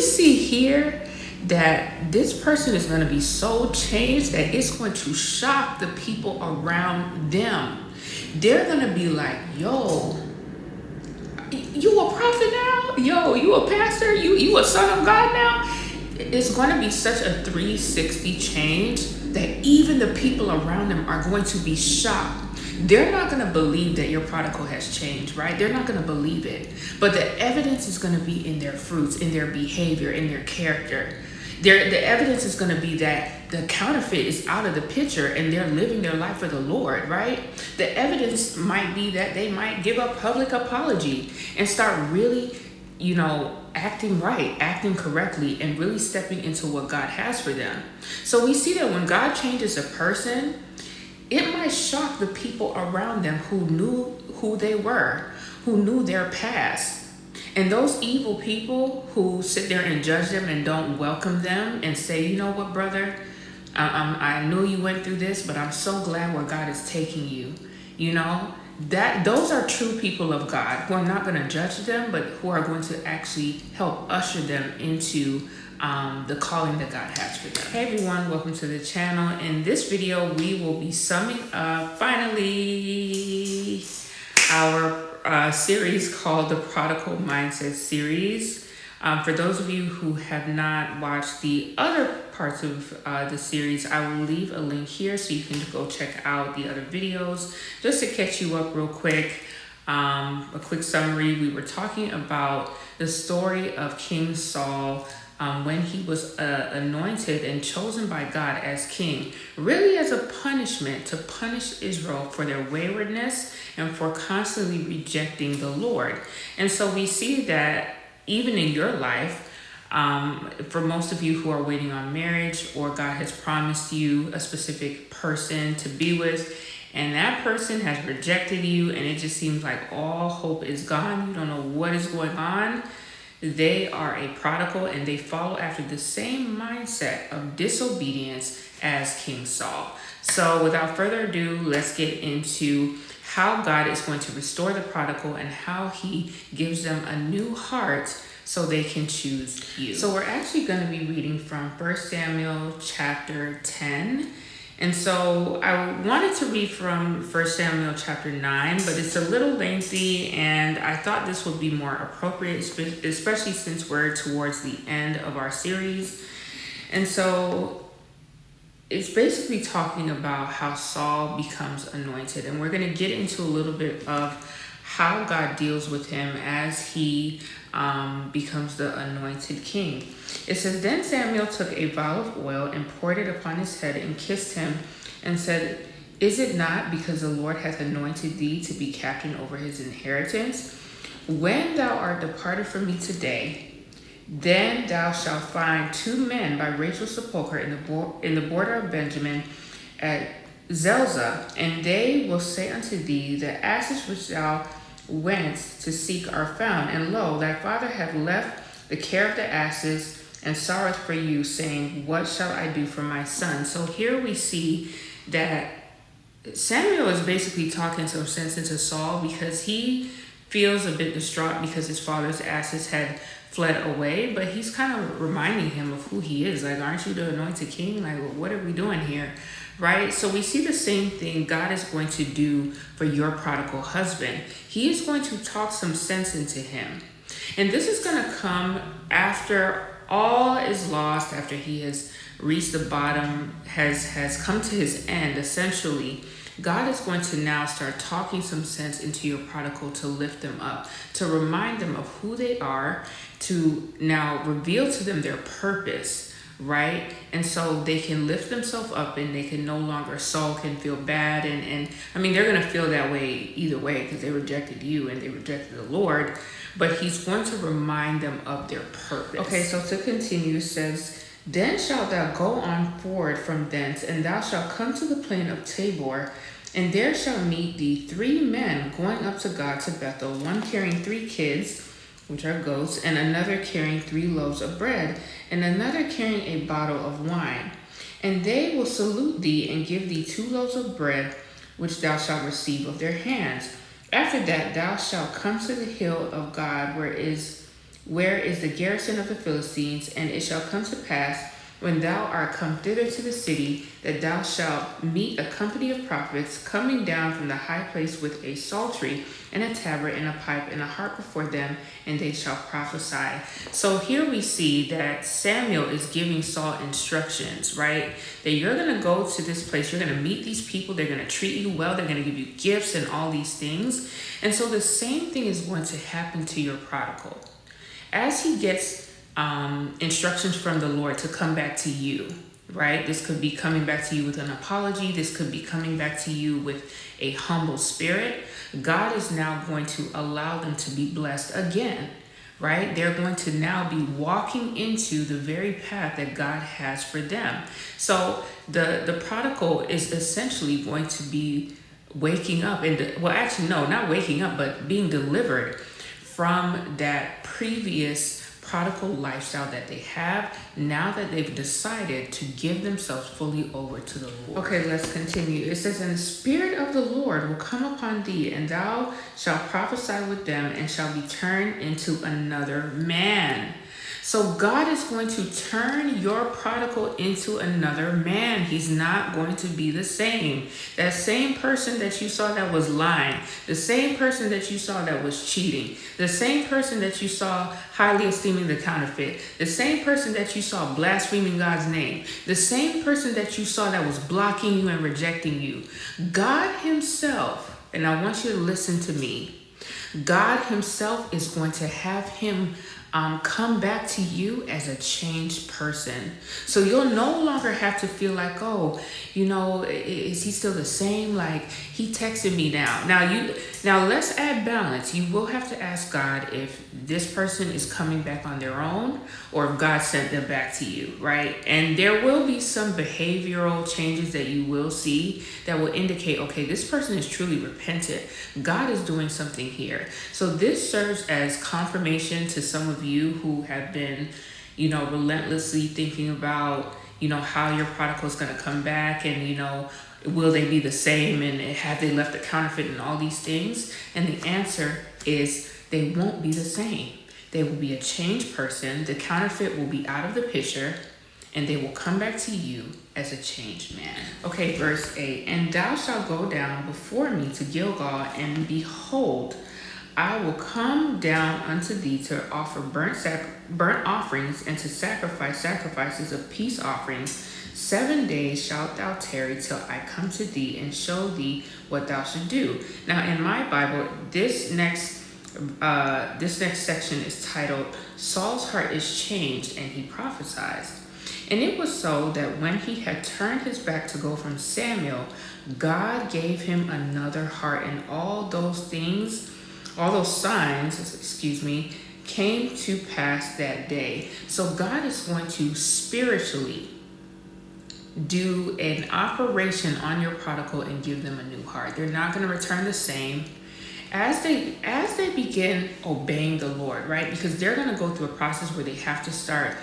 we see here that this person is going to be so changed that it's going to shock the people around them. They're going to be like, yo, you a prophet now? Yo, you a pastor? You a son of God now? It's going to be such a 360 change that even the people around them are going to be shocked. They're not going to believe that your prodigal has changed, right? They're not going to believe it. But the evidence is going to be in their fruits, in their behavior, in their character. The evidence is going to be that the counterfeit is out of the picture and they're living their life for the Lord, right? The evidence might be that they might give a public apology and start really, acting right, acting correctly, and really stepping into what God has for them. So we see that when God changes a person, it might shock the people around them who knew who they were, who knew their past. And those evil people who sit there and judge them and don't welcome them and say, you know what, brother, I know you went through this, but I'm so glad where God is taking you. That those are true people of God who are not going to judge them, but who are going to actually help usher them into the calling that God has for them. Hey everyone, welcome to the channel. In this video, we will be summing up finally our series called the Prodigal Mindset Series. For those of you who have not watched the other parts of the series, I will leave a link here so you can go check out the other videos. Just to catch you up real quick, a quick summary. We were talking about the story of King Saul when he was anointed and chosen by God as king, really as a punishment to punish Israel for their waywardness and for constantly rejecting the Lord. And so we see that even in your life, for most of you who are waiting on marriage, or God has promised you a specific person to be with, and that person has rejected you, and it just seems like all hope is gone. You don't know what is going on. They are a prodigal, and they follow after the same mindset of disobedience as King Saul. So without further ado, let's get into how God is going to restore the prodigal and how he gives them a new heart so they can choose you. So we're actually going to be reading from 1 Samuel chapter 10. And so I wanted to read from 1 Samuel chapter 9, but it's a little lengthy, and I thought this would be more appropriate, especially since we're towards the end of our series. And so it's basically talking about how Saul becomes anointed, and we're going to get into a little bit of how God deals with him as he becomes the anointed king. It says, Then Samuel took a vial of oil and poured it upon his head and kissed him and said, Is it not because the Lord hath anointed thee to be captain over his inheritance? When thou art departed from me today, then thou shalt find 2 men by Rachel's sepulchre in the border of Benjamin at Zelle, and they will say unto thee, The asses which thou wentest to seek are found, and lo, thy father hath left the care of the asses, and sorroweth for you, saying, What shall I do for my son? So here we see that Samuel is basically talking some sense into Saul, because he feels a bit distraught because his father's asses had fled away, but he's kind of reminding him of who he is. Like, aren't you the anointed king? Like, what are we doing here? Right? So we see the same thing God is going to do for your prodigal husband. He is going to talk some sense into him. And this is going to come after all is lost, after he has reached the bottom, has come to his end. Essentially, God is going to now start talking some sense into your prodigal to lift them up, to remind them of who they are, to now reveal to them their purpose. Right? And so they can lift themselves up, and they can no longer, Saul can feel bad. And I mean, they're going to feel that way either way, because they rejected you and they rejected the Lord. But he's going to remind them of their purpose. Okay, so to continue, it says, Then shalt thou go on forward from thence, and thou shalt come to the plain of Tabor, and there shall meet thee 3 men going up to God to Bethel, one carrying 3 kids, which are goats, and another carrying 3 loaves of bread, and another carrying a bottle of wine. And they will salute thee and give thee 2 loaves of bread, which thou shalt receive of their hands. After that thou shalt come to the hill of God, where is the garrison of the Philistines? And it shall come to pass, when thou art come thither to the city, that thou shalt meet a company of prophets coming down from the high place with a psaltery and a tabret and a pipe and a harp before them, and they shall prophesy. So here we see that Samuel is giving Saul instructions, right? That you're going to go to this place, you're going to meet these people, they're going to treat you well, they're going to give you gifts and all these things. And so the same thing is going to happen to your prodigal. As he gets instructions from the Lord to come back to you, right? This could be coming back to you with an apology. This could be coming back to you with a humble spirit. God is now going to allow them to be blessed again, right? They're going to now be walking into the very path that God has for them. So the prodigal is essentially going to be waking up not waking up, but being delivered from that previous prodigal lifestyle that they have, now that they've decided to give themselves fully over to the Lord. Okay, let's continue. It says, and the Spirit of the Lord will come upon thee, and thou shalt prophesy with them, and shall be turned into another man. So God is going to turn your prodigal into another man. He's not going to be the same. That same person that you saw that was lying, the same person that you saw that was cheating, the same person that you saw highly esteeming the counterfeit, the same person that you saw blaspheming God's name, the same person that you saw that was blocking you and rejecting you. God himself, and I want you to listen to me, God himself is going to have him come back to you as a changed person. So you'll no longer have to feel like, oh, is he still the same? Like, he texted me now. Now let's add balance. You will have to ask God if this person is coming back on their own or if God sent them back to you, right? And there will be some behavioral changes that you will see that will indicate, okay, this person is truly repentant. God is doing something here. So this serves as confirmation to some of you who have been, relentlessly thinking about, how your prodigal is going to come back and, will they be the same and have they left the counterfeit and all these things? And the answer is they won't be the same. They will be a changed person. The counterfeit will be out of the picture and they will come back to you as a changed man. Okay, verse 8. And thou shalt go down before me to Gilgal, and behold, I will come down unto thee to offer burnt offerings and to sacrifice sacrifices of peace offerings. 7 days shalt thou tarry till I come to thee and show thee what thou should do. Now in my Bible, this next section is titled, Saul's heart is changed and he prophesies. And it was so that when he had turned his back to go from Samuel, God gave him another heart, and all those signs, came to pass that day. So God is going to spiritually do an operation on your prodigal and give them a new heart. They're not going to return the same as they begin obeying the Lord, right? Because they're going to go through a process where they have to start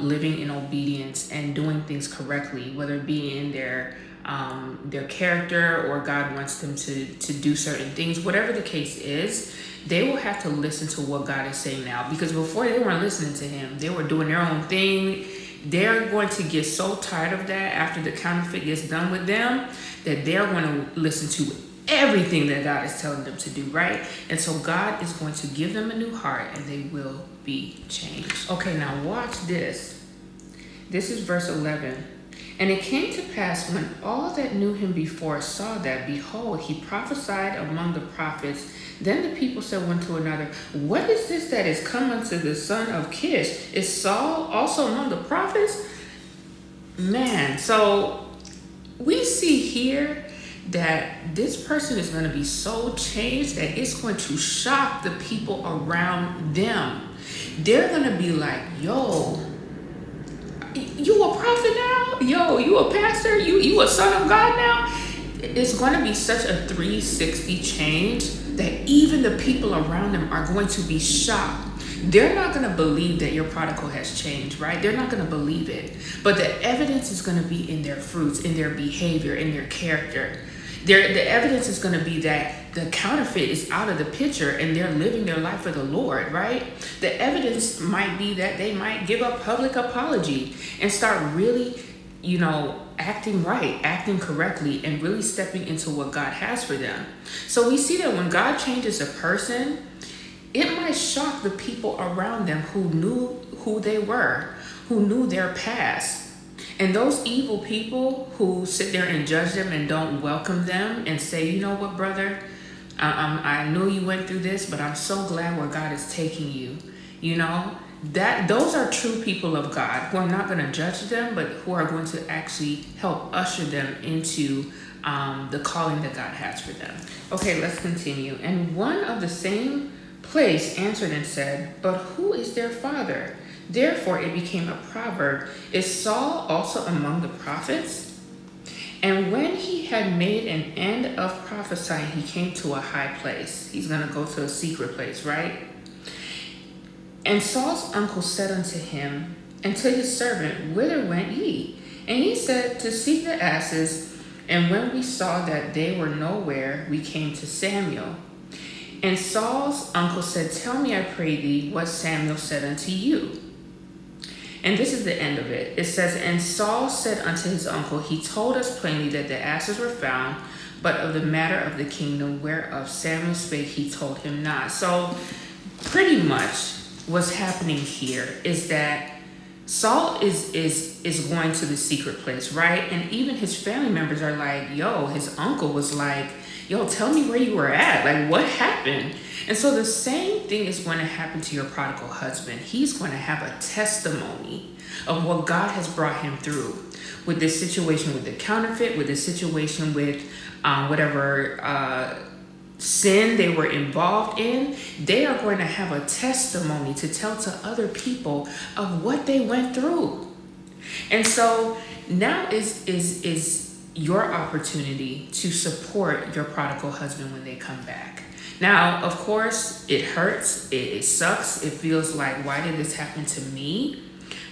living in obedience and doing things correctly, whether it be in their character or God wants them to do certain things. Whatever the case is, they will have to listen to what God is saying now, because before they weren't listening to him. They were doing their own thing. They're going to get so tired of that after the counterfeit gets done with them that they're going to listen to everything that God is telling them to do, right? And so God is going to give them a new heart and they will be changed. Okay, now watch this. This is verse 11. And it came to pass when all that knew him before saw that, behold, he prophesied among the prophets. Then the people said one to another, what is this that is come unto the son of Kish? Is Saul also among the prophets? Man, so we see here that this person is going to be so changed that it's going to shock the people around them. They're going to be like, yo, you a prophet now? Yo, you a pastor? You a son of God now? It's going to be such a 360 change that even the people around them are going to be shocked. They're not going to believe that your prodigal has changed, right? They're not going to believe it. But the evidence is going to be in their fruits, in their behavior, in their character. The evidence is going to be that the counterfeit is out of the picture and they're living their life for the Lord, right? The evidence might be that they might give a public apology and start really, acting right, acting correctly, and really stepping into what God has for them. So we see that when God changes a person, it might shock the people around them who knew who they were, who knew their past. And those evil people who sit there and judge them and don't welcome them and say, you know what, brother, I know you went through this, but I'm so glad where God is taking you. That those are true people of God who are not going to judge them, but who are going to actually help usher them into the calling that God has for them. Okay, let's continue. And one of the same place answered and said, but who is their father? Therefore it became a proverb, is Saul also among the prophets? And when he had made an end of prophesying, he came to a high place. He's going to go to a secret place, right? And Saul's uncle said unto him and to his servant, whither went ye? And he said, to seek the asses. And when we saw that they were nowhere, we came to Samuel. And Saul's uncle said, tell me, I pray thee, what Samuel said unto you. And this is the end of it. It says, and Saul said unto his uncle, he told us plainly that the asses were found, but of the matter of the kingdom whereof Samuel spake, he told him not. So pretty much what's happening here is that Saul is going to the secret place, right? And even his family members are like, his uncle was like, tell me where you were at. Like, what happened? And so the same thing is going to happen to your prodigal husband. He's going to have a testimony of what God has brought him through with this situation with the counterfeit, with this situation with whatever sin they were involved in. They are going to have a testimony to tell to other people of what they went through. And so now is your opportunity to support your prodigal husband when they come back. Now, of course, it hurts, it sucks, it feels like, why did this happen to me?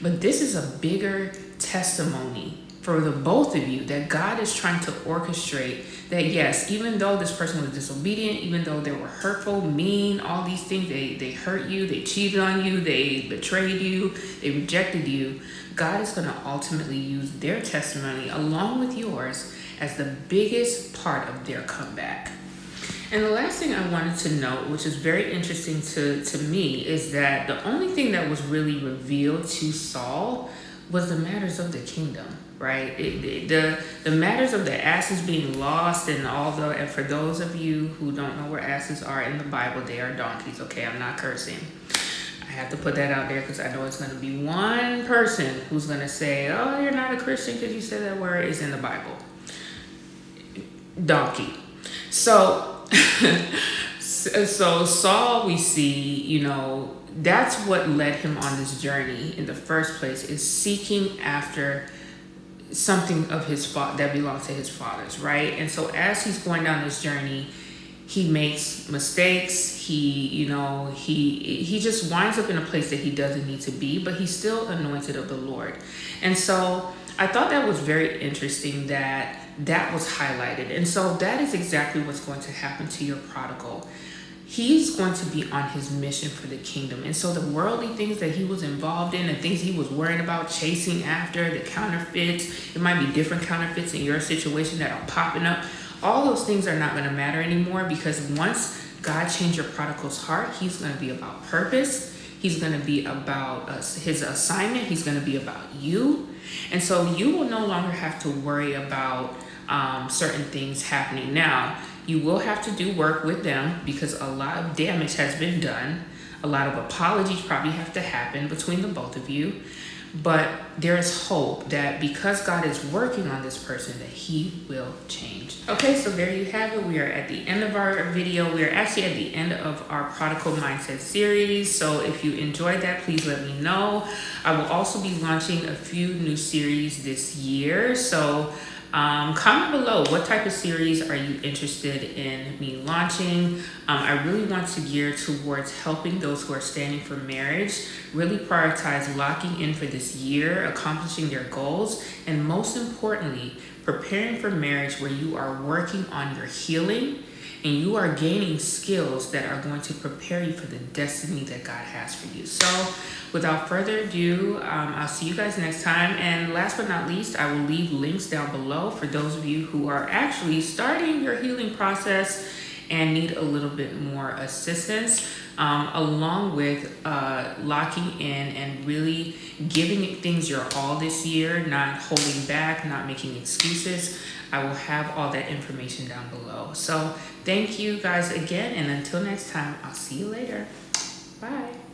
But this is a bigger testimony for the both of you, that God is trying to orchestrate that, yes, even though this person was disobedient, even though they were hurtful, mean, all these things, they hurt you, they cheated on you, they betrayed you, they rejected you, God is going to ultimately use their testimony along with yours as the biggest part of their comeback. And the last thing I wanted to note, which is very interesting to me, is that the only thing that was really revealed to Saul was the matters of the kingdom, right? The matters of the asses being lost and for those of you who don't know where asses are in the Bible, they are donkeys, okay? I'm not cursing. I have to put that out there because I know it's going to be one person who's going to say, oh, you're not a Christian because you said that word is in the Bible. Donkey. So Saul, we see, that's what led him on this journey in the first place, is seeking after something of his that belonged to his father's, right? And so as he's going down this journey, he makes mistakes. He just winds up in a place that he doesn't need to be, but he's still anointed of the Lord. And so I thought that was very interesting that was highlighted. And so that is exactly what's going to happen to your prodigal. He's going to be on his mission for the kingdom. And so the worldly things that he was involved in, the things he was worrying about, chasing after, the counterfeits, it might be different counterfeits in your situation that are popping up. All those things are not going to matter anymore, because once God changed your prodigal's heart, he's going to be about purpose. He's going to be about his assignment. He's going to be about you. And so you will no longer have to worry about certain things happening. Now, you will have to do work with them because a lot of damage has been done. A lot of apologies probably have to happen between the both of you. But there is hope that because God is working on this person, that he will change. Okay, so there you have it. We are at the end of our video. We are actually at the end of our Prodigal Mindset Series. So if you enjoyed that, please let me know. I will also be launching a few new series this year. So Comment below, what type of series are you interested in me launching? I really want to gear towards helping those who are standing for marriage really prioritize locking in for this year, accomplishing their goals, and most importantly, preparing for marriage where you are working on your healing and you are gaining skills that are going to prepare you for the destiny that God has for you. So without further ado, I'll see you guys next time. And last but not least, I will leave links down below for those of you who are actually starting your healing process and need a little bit more assistance, along with locking in and really giving things your all this year, not holding back, not making excuses. I will have all that information down below. So thank you guys again, and until next time, I'll see you later. Bye.